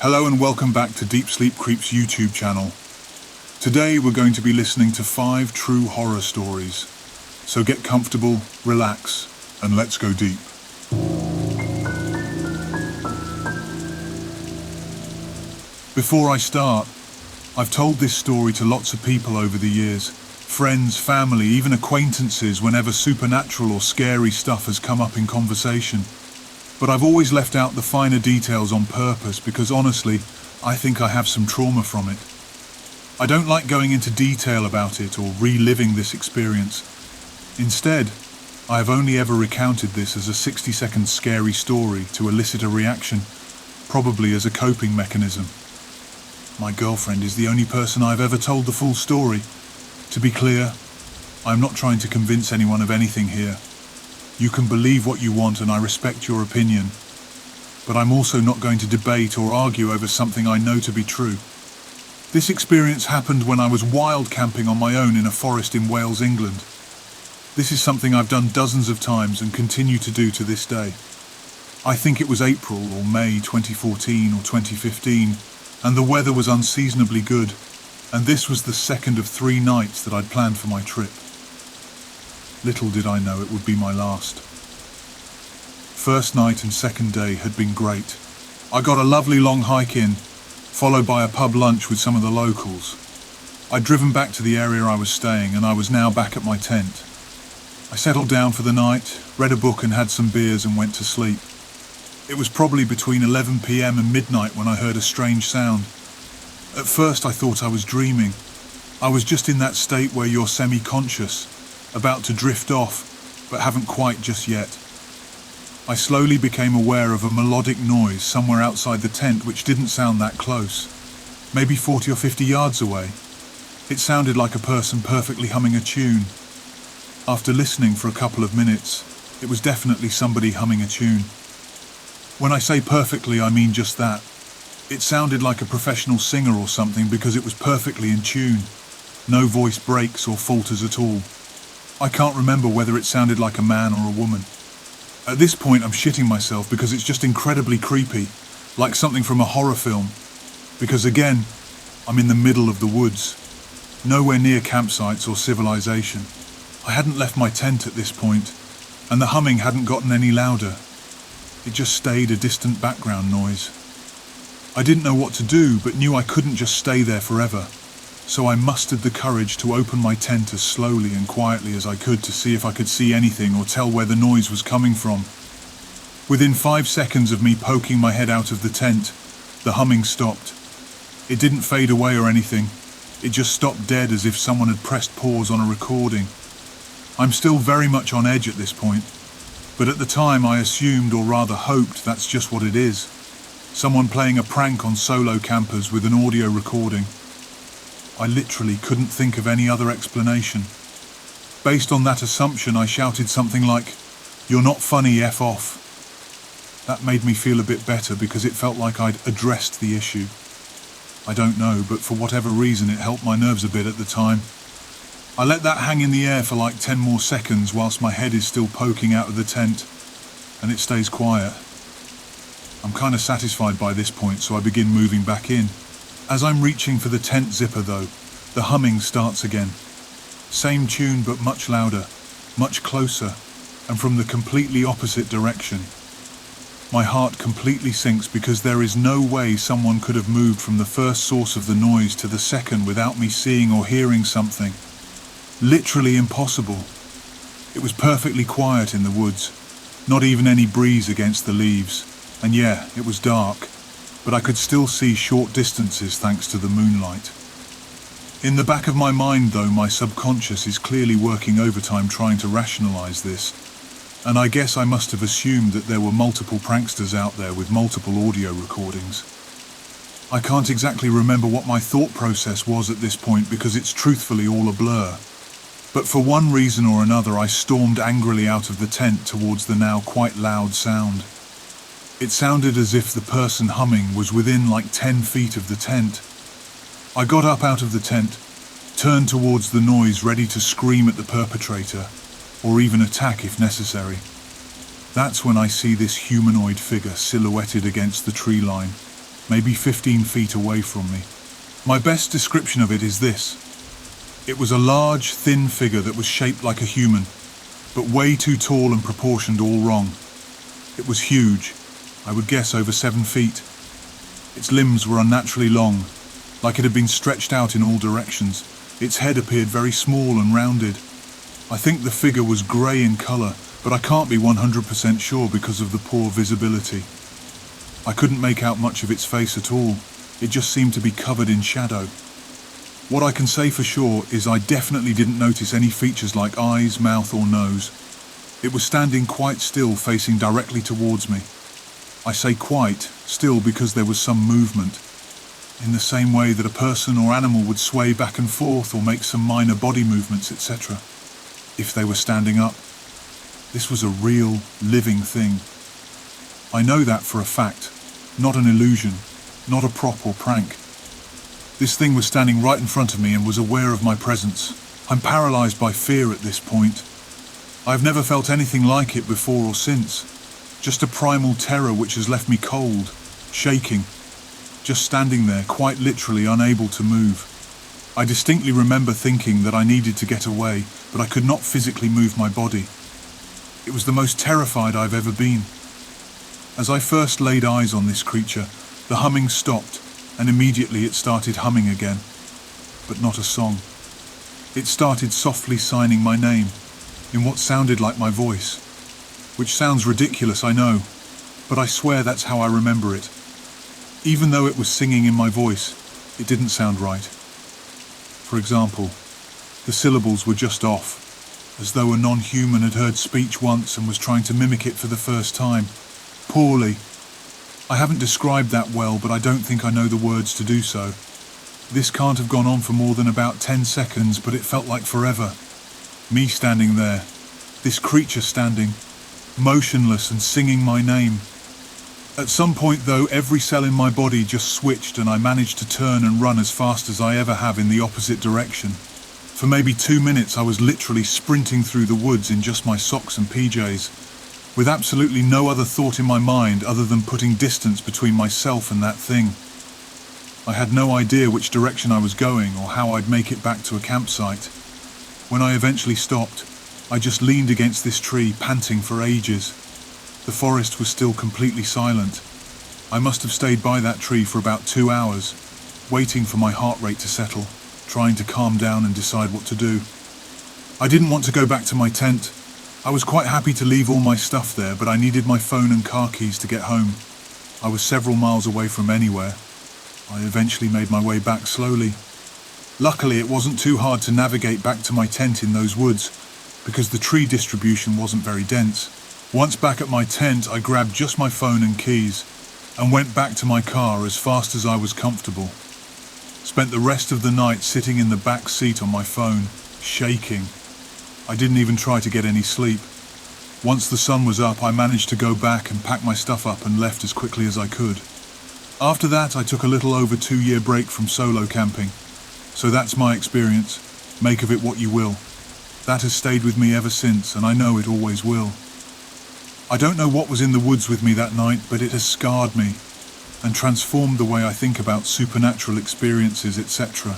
Hello and welcome back to Deep Sleep Creep's YouTube channel. Today we're going to be listening to 5 true horror stories. So get comfortable, relax, and let's go deep. Before I start, I've told this story to lots of people over the years. Friends, family, even acquaintances whenever supernatural or scary stuff has come up in conversation. But I've always left out the finer details on purpose because honestly, I think I have some trauma from it. I don't like going into detail about it or reliving this experience. Instead, I have only ever recounted this as a 60-second scary story to elicit a reaction, probably as a coping mechanism. My girlfriend is the only person I've ever told the full story. To be clear, I'm not trying to convince anyone of anything here. You can believe what you want and I respect your opinion, but I'm also not going to debate or argue over something I know to be true. This experience happened when I was wild camping on my own in a forest in Wales, England. This is something I've done dozens of times and continue to do to this day. I think it was April or May 2014 or 2015, and the weather was unseasonably good, and this was the second of 3 nights that I'd planned for my trip. Little did I know it would be my last. First night and second day had been great. I got a lovely long hike in, followed by a pub lunch with some of the locals. I'd driven back to the area I was staying and I was now back at my tent. I settled down for the night, read a book and had some beers and went to sleep. It was probably between 11 p.m. and midnight when I heard a strange sound. At first I thought I was dreaming. I was just in that state where you're semi-conscious, about to drift off, but haven't quite just yet. I slowly became aware of a melodic noise somewhere outside the tent which didn't sound that close, maybe 40 or 50 yards away. It sounded like a person perfectly humming a tune. After listening for a couple of minutes, it was definitely somebody humming a tune. When I say perfectly, I mean just that. It sounded like a professional singer or something because it was perfectly in tune. No voice breaks or falters at all. I can't remember whether it sounded like a man or a woman. At this point I'm shitting myself because it's just incredibly creepy, like something from a horror film. Because again, I'm in the middle of the woods, nowhere near campsites or civilization. I hadn't left my tent at this point, and the humming hadn't gotten any louder. It just stayed a distant background noise. I didn't know what to do, but knew I couldn't just stay there forever. So I mustered the courage to open my tent as slowly and quietly as I could to see if I could see anything or tell where the noise was coming from. Within 5 seconds of me poking my head out of the tent, the humming stopped. It didn't fade away or anything. It just stopped dead as if someone had pressed pause on a recording. I'm still very much on edge at this point, but at the time I assumed, or rather hoped, that's just what it is. Someone playing a prank on solo campers with an audio recording. I literally couldn't think of any other explanation. Based on that assumption, I shouted something like, "You're not funny, F off." That made me feel a bit better because it felt like I'd addressed the issue. I don't know, but for whatever reason it helped my nerves a bit at the time. I let that hang in the air for like 10 more seconds whilst my head is still poking out of the tent, and it stays quiet. I'm kind of satisfied by this point, so I begin moving back in. As I'm reaching for the tent zipper though, the humming starts again. Same tune but much louder, much closer, and from the completely opposite direction. My heart completely sinks because there is no way someone could have moved from the first source of the noise to the second without me seeing or hearing something. Literally impossible. It was perfectly quiet in the woods, not even any breeze against the leaves, and yeah, it was dark. But I could still see short distances thanks to the moonlight. In the back of my mind though, my subconscious is clearly working overtime trying to rationalize this, and I guess I must have assumed that there were multiple pranksters out there with multiple audio recordings. I can't exactly remember what my thought process was at this point because it's truthfully all a blur. But for one reason or another I stormed angrily out of the tent towards the now quite loud sound. It sounded as if the person humming was within like 10 feet of the tent. I got up out of the tent, turned towards the noise ready to scream at the perpetrator, or even attack if necessary. That's when I see this humanoid figure silhouetted against the tree line. maybe 15 feet away from me. My best description of it is this. It was a large, thin figure that was shaped like a human, but way too tall and proportioned all wrong. It was huge, I would guess over 7 feet. Its limbs were unnaturally long, like it had been stretched out in all directions. Its head appeared very small and rounded. I think the figure was grey in colour, but I can't be 100% sure because of the poor visibility. I couldn't make out much of its face at all. It just seemed to be covered in shadow. What I can say for sure is I definitely didn't notice any features like eyes, mouth or nose. It was standing quite still, facing directly towards me. I say quite still because there was some movement, in the same way that a person or animal would sway back and forth or make some minor body movements, etc. if they were standing up. This was a real, living thing. I know that for a fact, not an illusion, not a prop or prank. This thing was standing right in front of me and was aware of my presence. I'm paralyzed by fear at this point. I've never felt anything like it before or since. Just a primal terror which has left me cold, shaking, just standing there, quite literally unable to move. I distinctly remember thinking that I needed to get away, but I could not physically move my body. It was the most terrified I've ever been. As I first laid eyes on this creature, the humming stopped, and immediately it started humming again, but not a song. It started softly signing my name, in what sounded like my voice, which sounds ridiculous, I know, but I swear that's how I remember it. Even though it was singing in my voice, it didn't sound right. For example, the syllables were just off, as though a non-human had heard speech once and was trying to mimic it for the first time. Poorly. I haven't described that well, but I don't think I know the words to do so. This can't have gone on for more than about 10 seconds, but it felt like forever. Me standing there, this creature standing, motionless and singing my name. At some point though, every cell in my body just switched and I managed to turn and run as fast as I ever have in the opposite direction. For maybe 2 minutes I was literally sprinting through the woods in just my socks and PJs, with absolutely no other thought in my mind other than putting distance between myself and that thing. I had no idea which direction I was going or how I'd make it back to a campsite. When I eventually stopped, I just leaned against this tree, panting for ages. The forest was still completely silent. I must have stayed by that tree for about 2 hours, waiting for my heart rate to settle, trying to calm down and decide what to do. I didn't want to go back to my tent. I was quite happy to leave all my stuff there, but I needed my phone and car keys to get home. I was several miles away from anywhere. I eventually made my way back slowly. Luckily, it wasn't too hard to navigate back to my tent in those woods, because the tree distribution wasn't very dense. Once back at my tent, I grabbed just my phone and keys, and went back to my car as fast as I was comfortable. Spent the rest of the night sitting in the back seat on my phone, shaking. I didn't even try to get any sleep. Once the sun was up, I managed to go back and pack my stuff up and left as quickly as I could. After that, I took a little over 2-year break from solo camping. So that's my experience. Make of it what you will. That has stayed with me ever since, and I know it always will. I don't know what was in the woods with me that night, but it has scarred me and transformed the way I think about supernatural experiences, etc.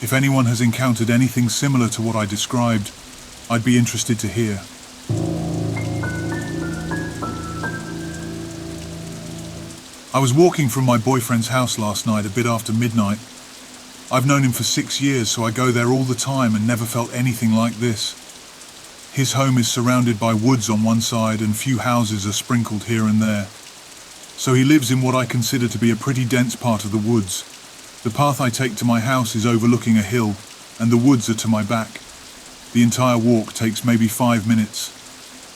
If anyone has encountered anything similar to what I described, I'd be interested to hear. I was walking from my boyfriend's house last night a bit after midnight. I've known him for 6 years, so I go there all the time and never felt anything like this. His home is surrounded by woods on one side and few houses are sprinkled here and there. So he lives in what I consider to be a pretty dense part of the woods. The path I take to my house is overlooking a hill, and the woods are to my back. The entire walk takes maybe 5 minutes.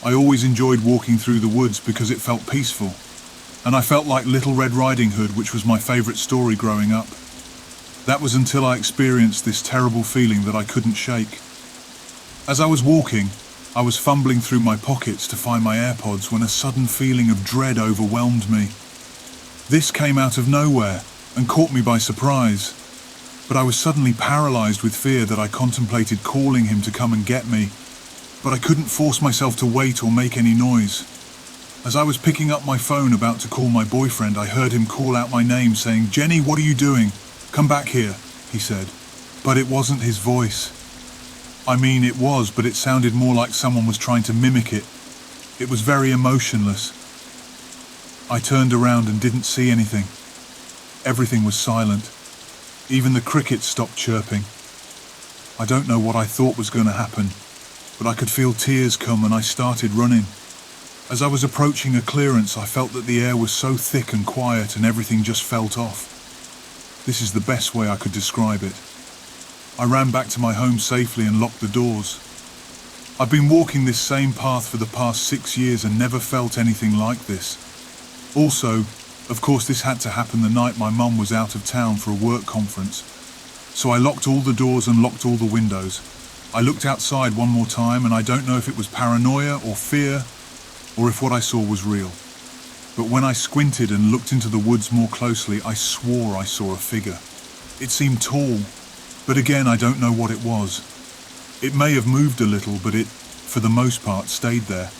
I always enjoyed walking through the woods because it felt peaceful. And I felt like Little Red Riding Hood, which was my favourite story growing up. That was until I experienced this terrible feeling that I couldn't shake. As I was walking, I was fumbling through my pockets to find my AirPods when a sudden feeling of dread overwhelmed me. This came out of nowhere and caught me by surprise. But I was suddenly paralysed with fear that I contemplated calling him to come and get me, but I couldn't force myself to wait or make any noise. As I was picking up my phone about to call my boyfriend, I heard him call out my name saying, "Jenny, what are you doing? Come back here," he said. But it wasn't his voice. I mean, it was, but it sounded more like someone was trying to mimic it. It was very emotionless. I turned around and didn't see anything. Everything was silent. Even the crickets stopped chirping. I don't know what I thought was going to happen, but I could feel tears come and I started running. As I was approaching a clearance, I felt that the air was so thick and quiet and everything just felt off. This is the best way I could describe it. I ran back to my home safely and locked the doors. I've been walking this same path for the past 6 years and never felt anything like this. Also, of course, this had to happen the night my mum was out of town for a work conference. So I locked all the doors and locked all the windows. I looked outside one more time and I don't know if it was paranoia or fear or if what I saw was real. But when I squinted and looked into the woods more closely, I swore I saw a figure. It seemed tall, but again, I don't know what it was. It may have moved a little, but it, for the most part, stayed there.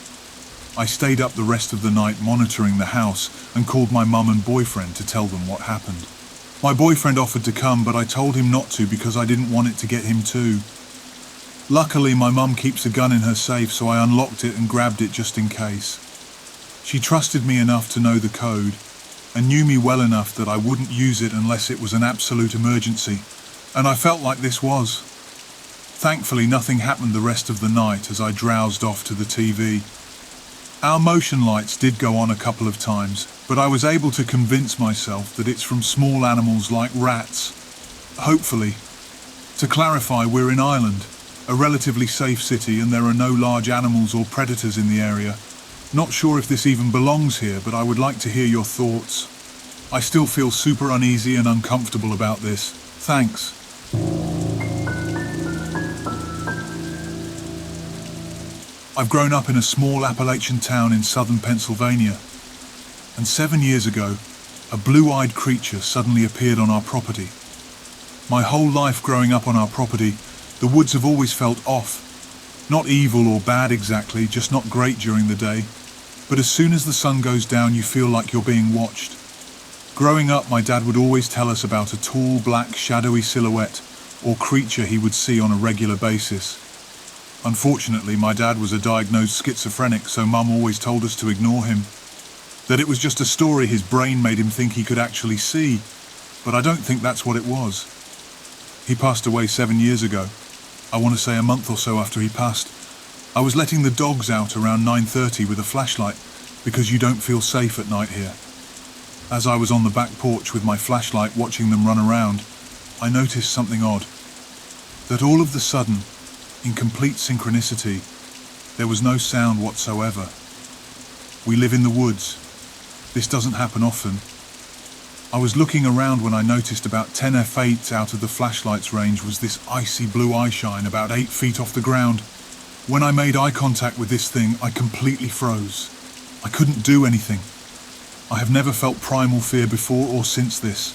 I stayed up the rest of the night monitoring the house and called my mum and boyfriend to tell them what happened. My boyfriend offered to come, but I told him not to because I didn't want it to get him too. Luckily, my mum keeps a gun in her safe, so I unlocked it and grabbed it just in case. She trusted me enough to know the code and knew me well enough that I wouldn't use it unless it was an absolute emergency, and I felt like this was. Thankfully, nothing happened the rest of the night as I drowsed off to the TV. Our motion lights did go on a couple of times, but I was able to convince myself that it's from small animals like rats. Hopefully. To clarify, we're in Ireland, a relatively safe city, and there are no large animals or predators in the area. Not sure if this even belongs here, but I would like to hear your thoughts. I still feel super uneasy and uncomfortable about this. Thanks. I've grown up in a small Appalachian town in southern Pennsylvania, and 7 years ago, a blue-eyed creature suddenly appeared on our property. My whole life growing up on our property, the woods have always felt off. Not evil or bad exactly, just not great during the day. But as soon as the sun goes down, you feel like you're being watched. Growing up, my dad would always tell us about a tall, black, shadowy silhouette or creature he would see on a regular basis. Unfortunately, my dad was a diagnosed schizophrenic, so Mum always told us to ignore him. That it was just a story his brain made him think he could actually see. But I don't think that's what it was. He passed away 7 years ago. I want to say a month or so after he passed. I was letting the dogs out around 9:30 with a flashlight because you don't feel safe at night here. As I was on the back porch with my flashlight watching them run around, I noticed something odd. That all of the sudden, in complete synchronicity, there was no sound whatsoever. We live in the woods. This doesn't happen often. I was looking around when I noticed about 10 f8 out of the flashlight's range was this icy blue eye shine about 8 feet off the ground. When I made eye contact with this thing, I completely froze. I couldn't do anything. I have never felt primal fear before or since this.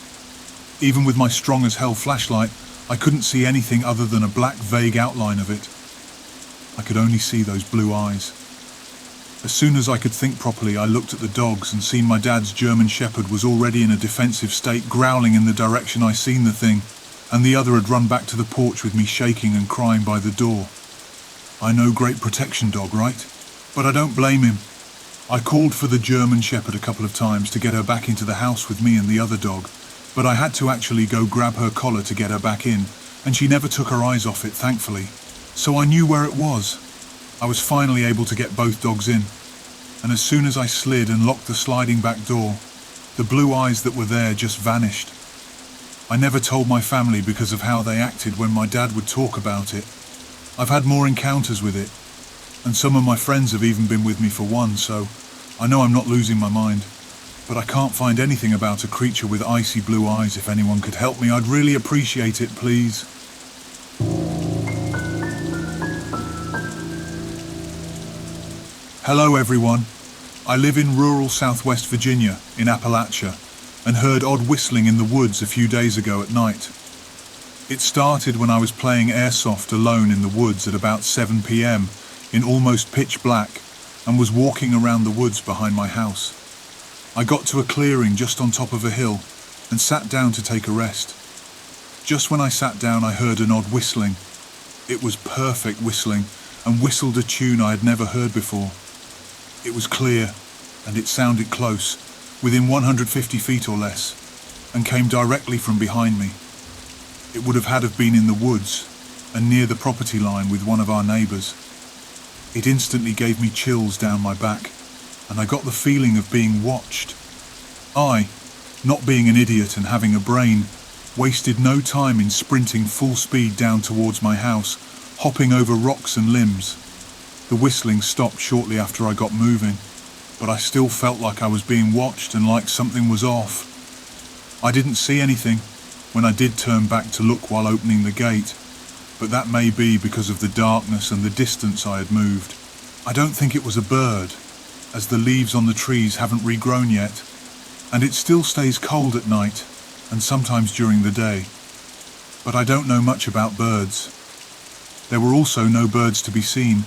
Even with my strong as hell flashlight, I couldn't see anything other than a black vague outline of it. I could only see those blue eyes. As soon as I could think properly, I looked at the dogs and seen my dad's German Shepherd was already in a defensive state, growling in the direction I seen the thing, and the other had run back to the porch with me shaking and crying by the door. I know, great protection dog, right? But I don't blame him. I called for the German Shepherd a couple of times to get her back into the house with me and the other dog, but I had to actually go grab her collar to get her back in, and she never took her eyes off it, thankfully. So I knew where it was. I was finally able to get both dogs in, and as soon as I slid and locked the sliding back door, the blue eyes that were there just vanished. I never told my family because of how they acted when my dad would talk about it. I've had more encounters with it, and some of my friends have even been with me for one, so I know I'm not losing my mind. But I can't find anything about a creature with icy blue eyes. If anyone could help me, I'd really appreciate it, please. Hello everyone. I live in rural southwest Virginia, in Appalachia, and heard odd whistling in the woods a few days ago at night. It started when I was playing airsoft alone in the woods at about 7 p.m. in almost pitch black, and was walking around the woods behind my house. I got to a clearing just on top of a hill and sat down to take a rest. Just when I sat down, I heard an odd whistling. It was perfect whistling, and whistled a tune I had never heard before. It was clear, and it sounded close, within 150 feet or less, and came directly from behind me. It would have had to have been in the woods, and near the property line with one of our neighbours. It instantly gave me chills down my back, and I got the feeling of being watched. I, not being an idiot and having a brain, wasted no time in sprinting full speed down towards my house, hopping over rocks and limbs. The whistling stopped shortly after I got moving, but I still felt like I was being watched and like something was off. I didn't see anything when I did turn back to look while opening the gate, but that may be because of the darkness and the distance I had moved. I don't think it was a bird, as the leaves on the trees haven't regrown yet, and it still stays cold at night and sometimes during the day. But I don't know much about birds. There were also no birds to be seen,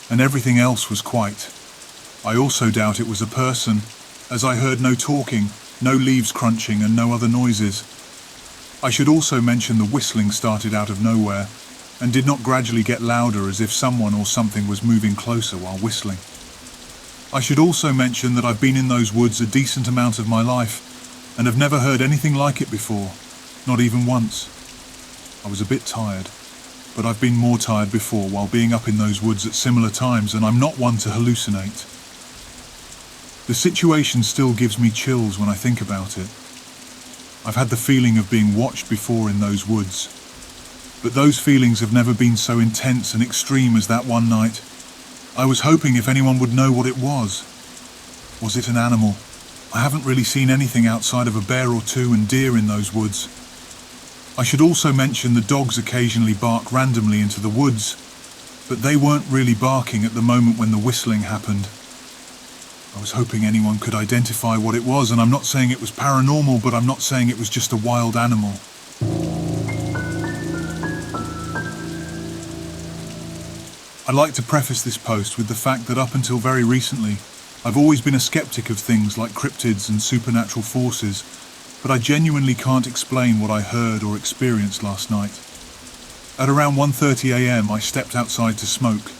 and everything else was quiet. I also doubt it was a person, as I heard no talking, no leaves crunching, and no other noises. I should also mention the whistling started out of nowhere, and did not gradually get louder as if someone or something was moving closer while whistling. I should also mention that I've been in those woods a decent amount of my life, and have never heard anything like it before, not even once. I was a bit tired, but I've been more tired before while being up in those woods at similar times, and I'm not one to hallucinate. The situation still gives me chills when I think about it. I've had the feeling of being watched before in those woods, but those feelings have never been so intense and extreme as that one night. I was hoping if anyone would know what it was. Was it an animal? I haven't really seen anything outside of a bear or two and deer in those woods. I should also mention the dogs occasionally bark randomly into the woods, but they weren't really barking at the moment when the whistling happened. I was hoping anyone could identify what it was, and I'm not saying it was paranormal, but I'm not saying it was just a wild animal. I'd like to preface this post with the fact that up until very recently, I've always been a skeptic of things like cryptids and supernatural forces, but I genuinely can't explain what I heard or experienced last night. At around 1:30 a.m. I stepped outside to smoke,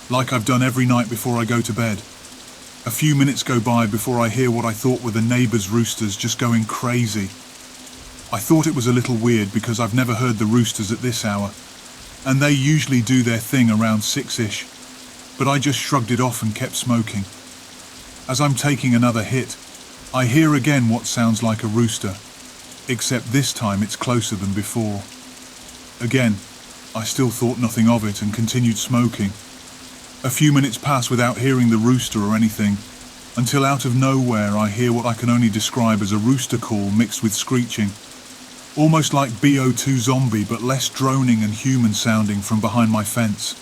like I've done every night before I go to bed. A few minutes go by before I hear what I thought were the neighbours' roosters just going crazy. I thought it was a little weird because I've never heard the roosters at this hour, and they usually do their thing around 6-ish, but I just shrugged it off and kept smoking. As I'm taking another hit, I hear again what sounds like a rooster, except this time it's closer than before. Again, I still thought nothing of it and continued smoking. A few minutes pass without hearing the rooster or anything, until out of nowhere I hear what I can only describe as a rooster call mixed with screeching, almost like BO2 Zombie but less droning and human sounding from behind my fence.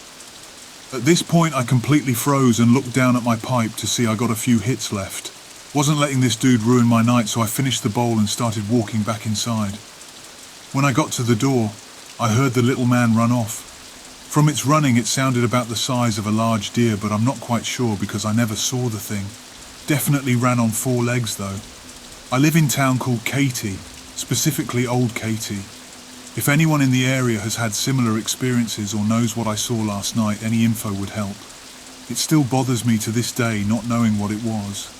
At this point I completely froze and looked down at my pipe to see I got a few hits left. Wasn't letting this dude ruin my night, so I finished the bowl and started walking back inside. When I got to the door, I heard the little man run off. From its running it sounded about the size of a large deer, but I'm not quite sure because I never saw the thing. Definitely ran on 4 legs though. I live in a town called Katy, specifically Old Katy. If anyone in the area has had similar experiences or knows what I saw last night, any info would help. It still bothers me to this day not knowing what it was.